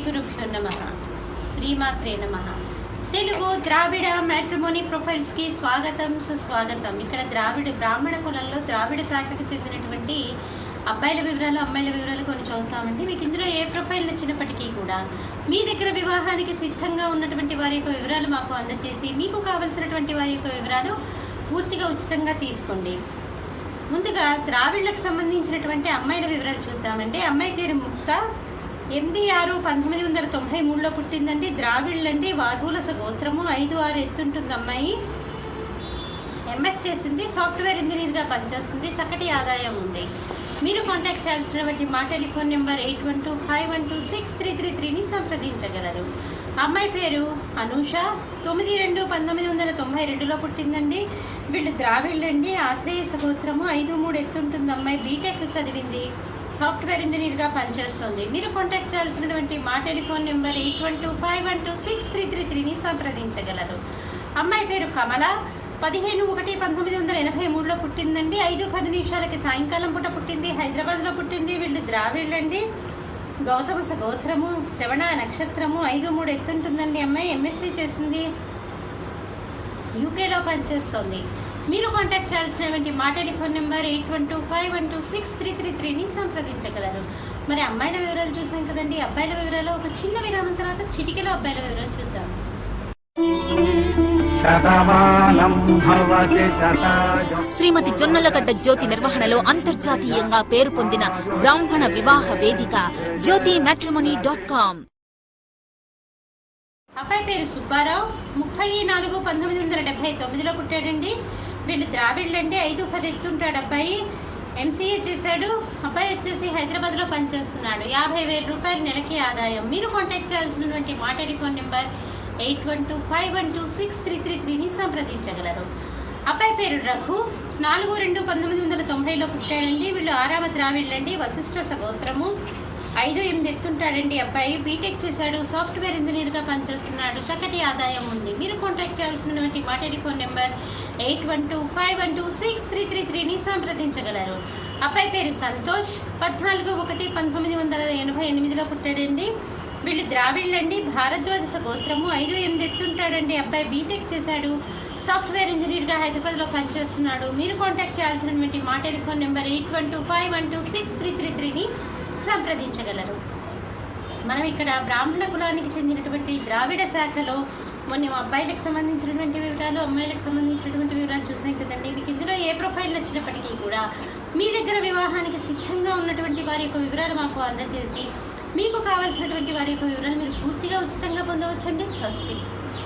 గురుభ్యో నమః. శ్రీమాత్రే నమః. తెలుగు ద్రావిడ మ్యాట్రిమోనీ ప్రొఫైల్స్కి స్వాగతం, సుస్వాగతం. ఇక్కడ బ్రాహ్మణ కులంలో ద్రావిడ శాఖకు చెందినటువంటి అబ్బాయిల వివరాలు, అమ్మాయిల వివరాలు కొన్ని చదువుతామండి. మీకు ఇందులో ఏ ప్రొఫైల్ నచ్చినప్పటికీ కూడా మీ దగ్గర వివాహానికి సిద్ధంగా ఉన్నటువంటి వారి యొక్క వివరాలు మాకు అందజేసి మీకు కావలసినటువంటి వారి యొక్క వివరాలు పూర్తిగా ఉచితంగా తీసుకోండి. ముందుగా ద్రావిడ్లకు సంబంధించినటువంటి అమ్మాయిల వివరాలు చూద్దామండి. అమ్మాయి పేరు ముక్త, 8/6/1993లో పుట్టిందండి. ద్రావిడ్లండి, వాధూలస గోత్రము, 5'6" ఎత్తుంటుంది అమ్మాయి. ఎంఎస్ చేసింది, సాఫ్ట్వేర్ ఇంజనీర్గా పనిచేస్తుంది, చక్కటి ఆదాయం ఉంది. మీరు కాంటాక్ట్ చేయాల్సినటువంటి మా టెలిఫోన్ నెంబర్ 8125126333ని సంప్రదించగలరు. అమ్మాయి పేరు అనూష, 9/2/1992లో పుట్టిందండి. వీళ్ళు ద్రావిడ్లండి, ఆత్రేయ సగోత్రము, 5'3" ఎత్తుంటుంది అమ్మాయి. బీటెక్ చదివింది, సాఫ్ట్వేర్ ఇంజనీర్గా పనిచేస్తుంది. మీరు కాంటాక్ట్ చేయాల్సినటువంటి మా టెలిఫోన్ నెంబర్ 8125126333ని సంప్రదించగలరు. అమ్మాయి పేరు కమల, 15/1/1983లో పుట్టిందండి. 5:10 సాయంకాలం పూట పుట్టింది, హైదరాబాద్లో పుట్టింది. వీళ్ళు ద్రావిడ్లండి, గౌతమ గోత్రము, శ్రవణ నక్షత్రము, 5'3" ఎత్తుంటుందండి అమ్మాయి. ఎంఎస్సీ చేసింది, యూకేలో పనిచేస్తుంది. మీరు కాంటాక్ట్ చేయాల్సినటువంటి మా టెలిఫోన్ నెంబర్ 8125126333ని సంప్రదించగలరు. మరి అమ్మాయిల వివరాలు చూసాం కదండి. అబ్బాయిల వివరాలు ఒక చిన్న విరామం తర్వాత చిటికెలో అబ్బాయిల వివరాలు చూద్దాం. శ్రీమతి జొన్నలగడ్డ జ్యోతి నిర్వహణలో అంతర్జాతీయంగా పేరు పొందిన బ్రాహ్మణ వివాహ వేదిక jyotimatrimony.com. అబ్బాయి పేరు సుబ్బారావు, 30/4/1979లో పుట్టాడండి. వీళ్ళు ద్రావిడ్లండి, 5'10" ఎత్తుంటాడు అబ్బాయి. ఎంసీఏ చేశాడు. అబ్బాయి వచ్చేసి హైదరాబాద్లో పనిచేస్తున్నాడు. 50,000 రూపాయలు నెలకి ఆదాయం. మీరు కాంటాక్ట్ చేయాల్సినటువంటి మా టెలిఫోన్ నెంబర్ 8125126333ని సంప్రదించగలరు. అబ్బాయి పేరు రఘు, 4/2/1990లో పుట్టాడండి. వీళ్ళు 6వ ద్రావిడ్లండి, వశిష్ఠ సగోత్రము, 5'8" ఎత్తుంటాడండి అబ్బాయి. బీటెక్ చేశాడు, సాఫ్ట్వేర్ ఇంజనీర్గా పనిచేస్తున్నాడు, చక్కటి ఆదాయం ఉంది. మీరు కాంటాక్ట్ చేయాల్సినటువంటి మా టెలిఫోన్ నెంబర్ 8125126333ని సంప్రదించగలరు. అబ్బాయి పేరు సంతోష్, 14/1/1988లో పుట్టాడండి. వీళ్ళు ద్రావిడ్లండి, భారద్వాజ గోత్రము, 5'8" ఎత్తుంటాడండి అబ్బాయి. బీటెక్ చేశాడు, సాఫ్ట్వేర్ ఇంజనీర్గా హైదరాబాద్లో పనిచేస్తున్నాడు. మీరు కాంటాక్ట్ చేయాల్సినటువంటి మా టెలిఫోన్ నెంబర్ 8125126333ని సంప్రదించగలరు. మనం ఇక్కడ బ్రాహ్మణ కులానికి చెందినటువంటి ద్రావిడ శాఖలో మొన్న అబ్బాయిలకు సంబంధించినటువంటి వివరాలు, అమ్మాయిలకు సంబంధించినటువంటి వివరాలు చూసాం కదండి. మీకు ఇందులో ఏ ప్రొఫైల్ నచ్చినప్పటికీ కూడా మీ దగ్గర వివాహానికి సిద్ధంగా ఉన్నటువంటి వారి యొక్క వివరాలు మాకు అందజేసి మీకు కావాల్సినటువంటి వారి యొక్క వివరాలు మీరు పూర్తిగా ఉచితంగా పొందవచ్చండి. స్వస్తి.